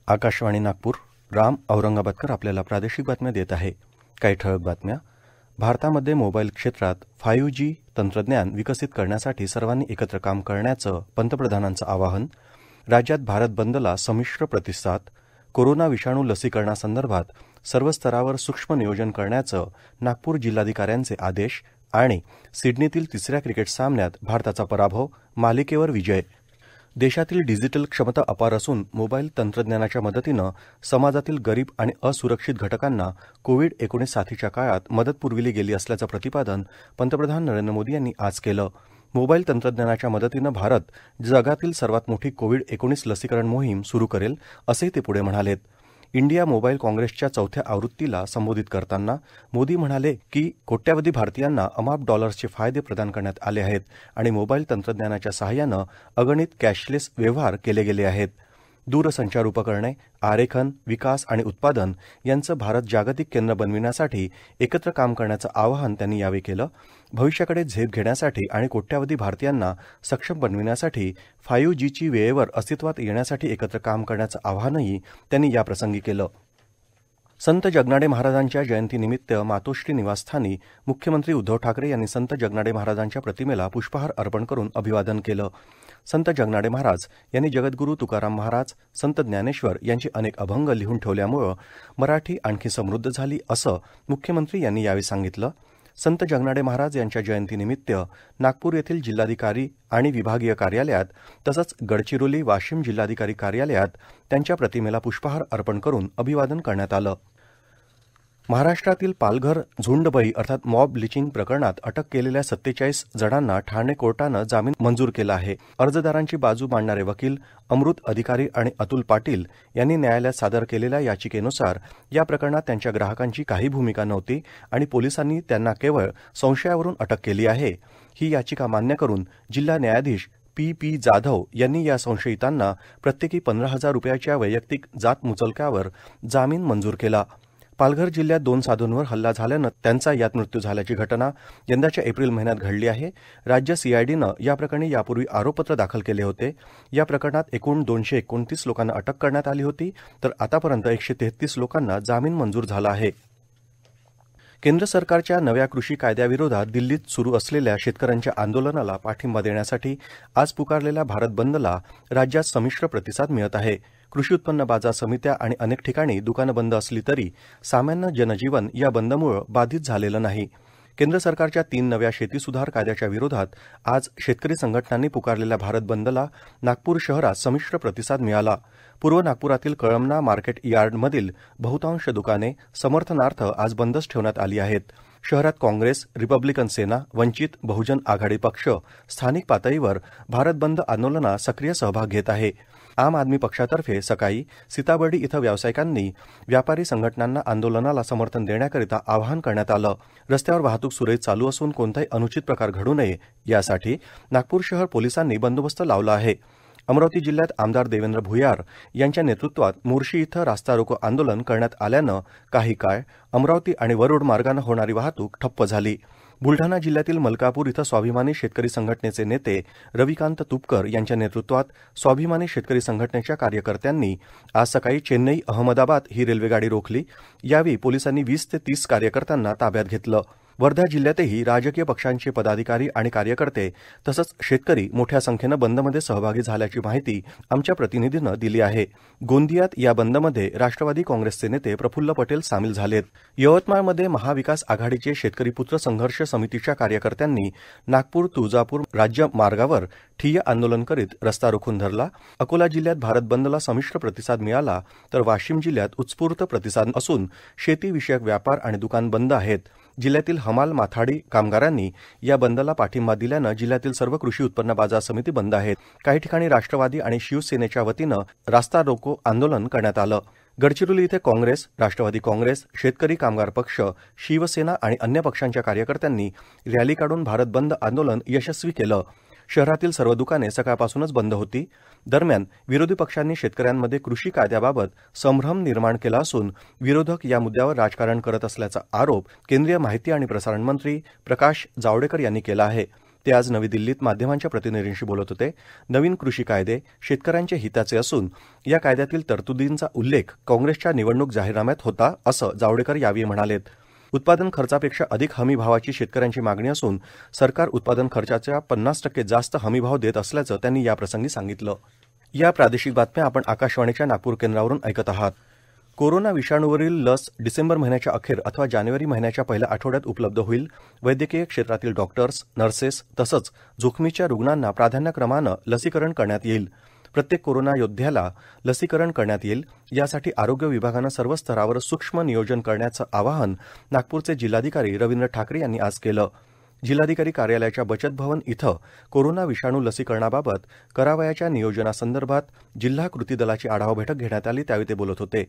आकाशवाणी नागपूर. राम औरंगाबादकर आपल्याला प्रादेशिक बातम्या देत आहे. काही ठळक बातम्या. भारतामध्ये मोबाईल क्षेत्रात 5G तंत्रज्ञान विकसित करण्यासाठी सर्वांनी एकत्र काम करण्याचं पंतप्रधानांचं आवाहन. राज्यात भारत बंदला संमिश्र प्रतिसाद. कोरोना विषाणू लसीकरणासंदर्भात सर्व स्तरावर सूक्ष्म नियोजन करण्याचं नागपूर जिल्हाधिकाऱ्यांचे आदेश. आणि सिडनीतील तिसऱ्या क्रिकेट सामन्यात भारताचा पराभव, मालिकेवर विजय. देशातील डिजिटल क्षमता अपार असून मोबाईल तंत्रज्ञानाच्या मदतीनं समाजातील गरीब आणि असुरक्षित घटकांना कोविड-19 साथीच्या काळात मदत पुरविली गेली असल्याचं प्रतिपादन पंतप्रधान नरेंद्र मोदी यांनी आज केलं. मोबाईल तंत्रज्ञानाच्या मदतीनं भारत जगातील सर्वात मोठी कोविड-19 लसीकरण मोहीम सुरू करेल, असंही ते पुढे म्हणालेत. इंडिया मोबाईल काँग्रेसच्या 4थ्या आवृत्तीला संबोधित करताना मोदी म्हणाले की कोट्यावधी भारतीयांना अमाप डॉलर्सचे फायदे प्रदान करण्यात आले आहेत आणि मोबाईल तंत्रज्ञानाच्या सहाय्यानं अगणित कॅशलेस व्यवहार केले गेले आहेत. दूरसंचार उपकरणे, आरेखन, विकास आणि उत्पादन यांचं भारत जागतिक केंद्र बनविण्यासाठी एकत्र काम करण्याचं आवाहन त्यांनी यावेळी केलं. भविष्याकडे झेप घेण्यासाठी आणि कोट्यावधी भारतीयांना सक्षम बनविण्यासाठी 5Gची वेळेवर अस्तित्वात येण्यासाठी एकत्र काम करण्याचं आवाहनही त्यांनी याप्रसंगी केलं. संत जगनाडे महाराजांच्या जयंतीनिमित्त मातोश्री निवासस्थानी मुख्यमंत्री उद्धव ठाकरे यांनी संत जगनाडे महाराजांच्या प्रतिमेला पुष्पहार अर्पण करून अभिवादन केलं. संत जगनाडे महाराज यांनी जगद्गुरू तुकाराम महाराज, संत ज्ञानेश्वर यांचे अनेक अभंग लिहून ठेवल्यामुळं मराठी आणखी समृद्ध झाली, असं मुख्यमंत्री यांनी यावेळी सांगितलं. संत जगनाडे महाराज यांच्या जयंतीनिमित्त नागपूर येथील जिल्हाधिकारी आणि विभागीय कार्यालयात तसंच गडचिरोली, वाशिम जिल्हाधिकारी कार्यालयात त्यांच्या प्रतिमेला पुष्पहार अर्पण करून अभिवादन करण्यात आलं. महाराष्ट्रातील पालघर झुंडबळी अर्थात मॉब लिचिंग प्रकरणात अटक केलेल्या 47 जणांना ठाणे कोर्टानं जामीन मंजूर केला आहे. अर्जदारांची बाजू मांडणारे वकील अमृत अधिकारी आणि अतुल पाटील यांनी न्यायालयात सादर केलेल्या याचिकेनुसार या प्रकरणात त्यांच्या ग्राहकांची काही भूमिका नव्हती आणि पोलिसांनी त्यांना केवळ संशयावरून अटक केली आहे. ही याचिका मान्य करून जिल्हा न्यायाधीश पी जाधव यांनी या संशयितांना प्रत्येकी 15,000 रुपयाच्या वैयक्तिक जात मुचलक्यावर जामीन मंजूर केला. पालघर जिल्ह्यात 2 साधूंवर हल्ला झाल्यानं त्यांचा यात मृत्यू झाल्याची घटना यंदाच्या एप्रिल महिन्यात घडली आहे. राज्य सीआयडीनं या प्रकरणी यापूर्वी आरोपपत्र दाखल केले होते. या प्रकरणात एकूण 229 लोकांना अटक करण्यात आली होती, तर आतापर्यंत 133 लोकांना जामीन मंजूर झाला आहे. केंद्र सरकारच्या नव्या कृषी कायद्याविरोधात दिल्लीत सुरू असलेल्या शेतकऱ्यांच्या आंदोलनाला पाठिंबा देण्यासाठी आज पुकारलेल्या भारत बंदला राज्यात संमिश्र प्रतिसाद मिळत आहे. कृषी उत्पन्न बाजार समित्या आणि अनेक ठिकाणी दुकानं बंद असली तरी सामान्य जनजीवन या बंदमुळं बाधित झालेलं नाही. केंद्र सरकारच्या 3 नव्या शेती सुधार कायद्याच्या विरोधात आज शेतकरी संघटनांनी पुकारलेल्या भारत बंदला नागपूर शहरात संमिश्र प्रतिसाद मिळाला. पूर्व नागपुरातील कळमना मार्केट यार्डमधील बहुतांश दुकाने समर्थनार्थ आज बंदच ठेवण्यात आली आहेत. शहरात काँग्रेस, रिपब्लिकन सेना, वंचित बहुजन आघाडी पक्ष स्थानिक पातळीवर भारत बंद आंदोलनात सक्रिय सहभाग घेत आहे. आम आदमी पक्षातर्फे सकाळी सीताबर्डी इथं व्यावसायिकांनी व्यापारी संघटनांना आंदोलनाला समर्थन देण्याकरिता आवाहन करण्यात आलं. रस्त्यावर वाहतूक सुरळीत चालू असून कोणताही अनुचित प्रकार घडू नये यासाठी नागपूर शहर पोलिसांनी बंदोबस्त लावला आहे. अमरावती जिल्ह्यात आमदार देवेंद्र भुयार यांच्या नेतृत्वात मोर्शी इथं रास्ता रोको आंदोलन करण्यात आल्यानं काही काळ अमरावती आणि वरुड मार्गानं होणारी वाहतूक ठप्प झाली. बुलढाणा जिल्ह्यातील मलकापूर इथं स्वाभिमानी शेतकरी संघटनेचे नेते रविकांत तुपकर यांच्या नेतृत्वात स्वाभिमानी शेतकरी संघटनेच्या कार्यकर्त्यांनी आज सकाळी चेन्नई अहमदाबाद ही रेल्वेगाडी रोखली. यावेळी पोलिसांनी 20 ते 30 कार्यकर्त्यांना ताब्यात घेतलं. वर्धा जिल्ह्यातही राजकीय पक्षांचे पदाधिकारी आणि कार्यकर्ते तसंच शेतकरी मोठ्या संख्येनं बंदमध्ये सहभागी झाल्याची माहिती आमच्या प्रतिनिधीनं दिली आहे. गोंदियात या बंदमध्ये राष्ट्रवादी काँग्रेसचे नेते प्रफुल्ल पटेल सामील झालेत. यवतमाळमध्ये महाविकास आघाडीचे शेतकरी पुत्र संघर्ष समितीच्या कार्यकर्त्यांनी नागपूर तुळजापूर राज्य मार्गावर ठिय्या आंदोलन करीत रस्ता रोखून धरला. अकोला जिल्ह्यात भारत बंदला संमिश्र प्रतिसाद मिळाला, तर वाशिम जिल्ह्यात उत्स्फूर्त प्रतिसाद असून शेतीविषयक व्यापार आणि दुकान बंद आहेत. जिल्ह्यातील हमाल माथाडी कामगारांनी या बंदला पाठिंबा दिल्यानं जिल्ह्यातील सर्व कृषी उत्पन्न बाजार समिती बंद आहेत. काही ठिकाणी राष्ट्रवादी आणि शिवसेनेच्या वतीनं रास्ता रोको आंदोलन करण्यात आलं. गडचिरोली इथे काँग्रेस, राष्ट्रवादी काँग्रेस, शेतकरी कामगार पक्ष, शिवसेना आणि अन्य पक्षांच्या कार्यकर्त्यांनी रॅली काढून भारत बंद आंदोलन यशस्वी केलं. शहरातील सर्व दुकाने सकाळपासूनच बंद होती. दरम्यान विरोधी पक्षांनी शेतकऱ्यांमध्ये कृषी कायद्याबाबत संभ्रम निर्माण केला असून विरोधक या मुद्द्यावर राजकारण करत असल्याचा आरोप केंद्रीय माहिती आणि प्रसारण मंत्री प्रकाश जावडेकर यांनी केला आहे. ते आज नवी दिल्लीत माध्यमांच्या प्रतिनिधींशी बोलत होते. नवीन कृषी कायदे शेतकऱ्यांच्या हिताचे असून या कायद्यातील तरतुदींचा उल्लेख काँग्रेसच्या निवडणूक जाहीरनाम्यात होता, असं जावडेकर यावेळी म्हणालेत. उत्पादन खर्चापेक्षा अधिक हमी भावाची शेतकऱ्यांची मागणी असून सरकार उत्पादन खर्चाच्या 50% जास्त हमीभाव देत असल्याचं त्यांनी याप्रसंगी सांगितलं. या प्रादेशिक बातम्या आपण आकाशवाणीच्या नागपूर केंद्रावरून ऐकत आहात. कोरोना विषाणूवरील लस डिसेंबर महिन्याच्या अखेर अथवा जानेवारी महिन्याच्या पहिल्या आठवड्यात उपलब्ध होईल. वैद्यकीय क्षेत्रातील डॉक्टर्स, नर्सेस तसंच जोखमीच्या रुग्णांना प्राधान्यक्रमानं लसीकरण करण्यात येईल. प्रत्येक कोरोना योद्ध्याला लसीकरण करण्यात येईल. यासाठी आरोग्य विभागानं सर्व स्तरावर सूक्ष्म नियोजन करण्याचं आवाहन नागपूरचे जिल्हाधिकारी रवींद्र ठाकरे यांनी आज केलं. जिल्हाधिकारी कार्यालयाच्या बचत भवन इथं कोरोना विषाणू लसीकरणाबाबत करावयाच्या नियोजनासंदर्भात जिल्हा कृती दलाची आढावा बैठक घेण्यात आली, त्यावेळी ते बोलत होते.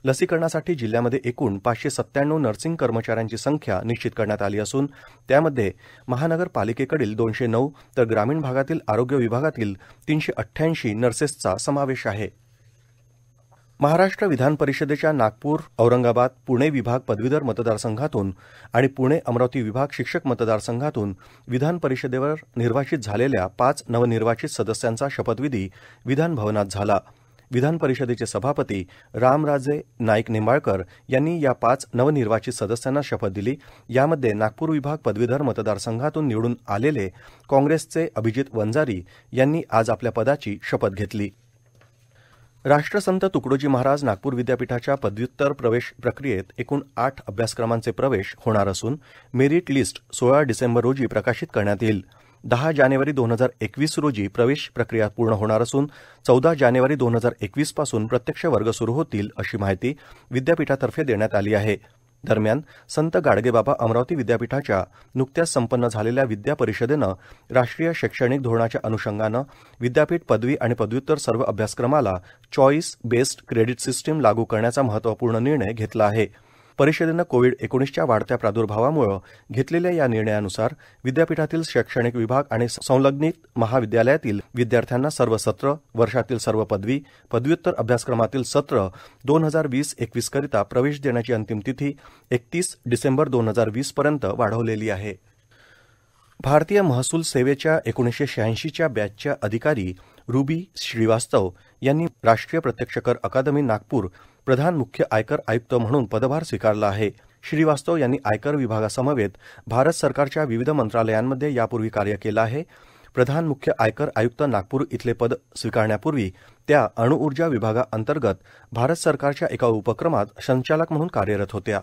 लसीकरणासाठी जिल्ह्यामध्ये एकूण 597 नर्सिंग कर्मचाऱ्यांची संख्या निश्चित करण्यात आली असून त्यामध्ये महानगरपालिकेकडील 209 तर ग्रामीण भागातील आरोग्य विभागातील 388 नर्सेसचा समावेश आहे. महाराष्ट्र विधान परिषदेच्या नागपूर, औरंगाबाद, पुणे विभाग पदवीधर मतदारसंघातून आणि पुणे अमरावती विभाग शिक्षक मतदारसंघातून विधान परिषदेवर निर्वाचित झालेल्या 5 नवनिर्वाचित सदस्यांचा शपथविधी विधान भवनात झाला. विधान परिषदेचे सभापती रामराजे नाईक निंबाळकर यांनी या 5 नवनिर्वाचित सदस्यांना शपथ दिली. यामध्ये नागपूर विभाग पदवीधर मतदारसंघातून निवडून आलेले काँग्रेसचे अभिजित वंजारी यांनी आज आपल्या पदाची शपथ घेतली. राष्ट्रसंत तुकडोजी महाराज नागपूर विद्यापीठाच्या पदव्युत्तर प्रवेश प्रक्रियेत एकूण 8 अभ्यासक्रमांचे प्रवेश होणार असून मेरिट लिस्ट 16 डिसेंबर रोजी प्रकाशित करण्यात येईल. 10 जानेवारी 2021 रोजी प्रवेश प्रक्रिया पूर्ण होणार असून 14 जानेवारी 2021 पासून प्रत्यक्ष वर्ग सुरू होतील, अशी माहिती विद्यापीठातर्फे देण्यात आली आहे. दरम्यान संत गाडगेबाबा अमरावती विद्यापीठाच्या नुकत्याच संपन्न झालेल्या विद्या परिषदेनं राष्ट्रीय शैक्षणिक धोरणाच्या अनुषंगानं विद्यापीठ पदवी आणि पदव्युत्तर सर्व अभ्यासक्रमाला चॉईस बेस्ड क्रेडिट सिस्टीम लागू करण्याचा महत्त्वपूर्ण निर्णय घेतला आहे. परिषदेनं कोविड-19च्या वाढत्या प्रादुर्भावामुळे घेतलेल्या या निर्णयानुसार विद्यापीठातील शैक्षणिक विभाग आणि संलग्नित महाविद्यालयातील विद्यार्थ्यांना सर्व सत्र, वर्षातील सर्व पदवी, पदव्युत्तर अभ्यासक्रमातील सत्र 2020-21 करिता प्रवेश देण्याची अंतिम तिथी 31 डिसेंबर 2020 पर्यंत वाढवलेली आहे. भारतीय महसूल सेवेच्या 1986च्या बॅचच्या अधिकारी रुबी श्रीवास्तव यांनी राष्ट्रीय प्रत्यक्ष कर अकादमी नागपूर प्रधान मुख्य आयकर आयुक्त म्हणून पदभार स्वीकारला आहे. श्रीवास्तव यांनी आयकर विभागासमवेत भारत सरकारच्या विविध मंत्रालयांमध्ये यापूर्वी कार्य केलं आहे. प्रधान मुख्य आयकर आयुक्त नागपूर इथले पद स्वीकारण्यापूर्वी त्या अणुऊर्जा विभागाअंतर्गत भारत सरकारच्या एका उपक्रमात संचालक म्हणून कार्यरत होत्या.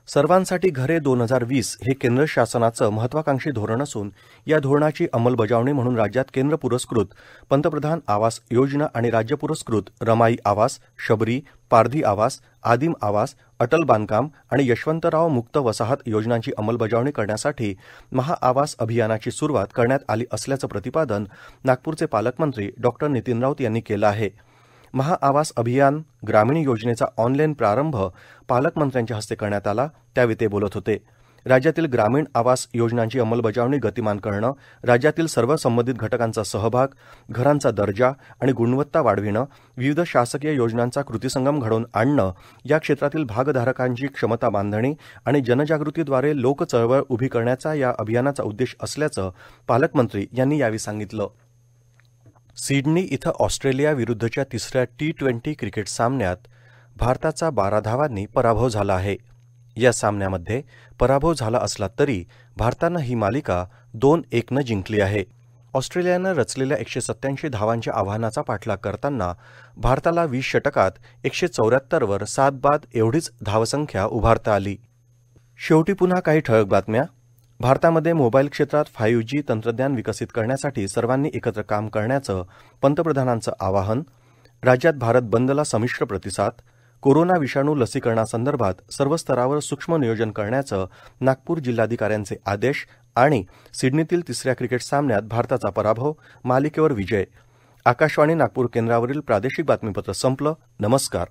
सर्वांसाठी घरे 2020 हे केंद्र शासनाचं महत्वाकांक्षी धोरण असून या धोरणाची अंमलबजावणी म्हणून राज्यात केंद्र पुरस्कृत पंतप्रधान आवास योजना आणि राज्य पुरस्कृत रमाई आवास, शबरी, पारधी आवास, आदिम आवास, अटल बांधकाम आणि यशवंतराव मुक्त वसाहत योजनांची अंमलबजावणी करण्यासाठी महाआवास अभियानाची सुरुवात करण्यात आली असल्याचं प्रतिपादन नागपूरचे पालकमंत्री डॉ. नितीन राऊत यांनी केलं आहे. महाआवास अभियान ग्रामीण योजनेचा ऑनलाईन प्रारंभ पालकमंत्र्यांच्या हस्ते करण्यात आला, त्यावेळी ते बोलत होते. राज्यातील ग्रामीण आवास योजनांची अंमलबजावणी गतिमान करणं, राज्यातील सर्व संबंधित घटकांचा सहभाग, घरांचा दर्जा आणि गुणवत्ता वाढविणं, विविध शासकीय योजनांचा कृतीसंगम घडवून आणणं, या क्षेत्रातील भागधारकांची क्षमता बांधणी आणि जनजागृतीद्वारे लोकचळवळ उभी करण्याचा या अभियानाचा उद्देश असल्याचं पालकमंत्री यांनी यावेळी सांगितलं. सिडनी इथं ऑस्ट्रेलिया विरुद्धच्या तिसऱ्या T20 क्रिकेट सामन्यात भारताचा 12 धावांनी पराभव झाला आहे. या सामन्यामध्ये पराभव झाला असला तरी भारतानं ही मालिका 2-1 जिंकली आहे. ऑस्ट्रेलियानं रचलेल्या 187 धावांच्या आव्हानाचा पाठलाग करताना भारताला 20 षटकात 174 वर 7 बाद एवढीच धावसंख्या उभारता आली. शेवटी पुन्हा काही ठळक बातम्या. भारतामध्ये मोबाईल क्षेत्रात 5G तंत्रज्ञान विकसित करण्यासाठी सर्वांनी एकत्र काम करण्याचं पंतप्रधानांचं आवाहन. राज्यात भारत बंदला संमिश्र प्रतिसाद. कोरोना विषाणू लसीकरणासंदर्भात सर्व स्तरावर सूक्ष्म नियोजन करण्याचं नागपूर जिल्हाधिकाऱ्यांचे आदेश. आणि सिडनीतील तिसऱ्या क्रिकेट सामन्यात भारताचा पराभव, मालिकेवर विजय. आकाशवाणी नागपूर केंद्रावरील प्रादेशिक बातमीपत्र संपलं. नमस्कार.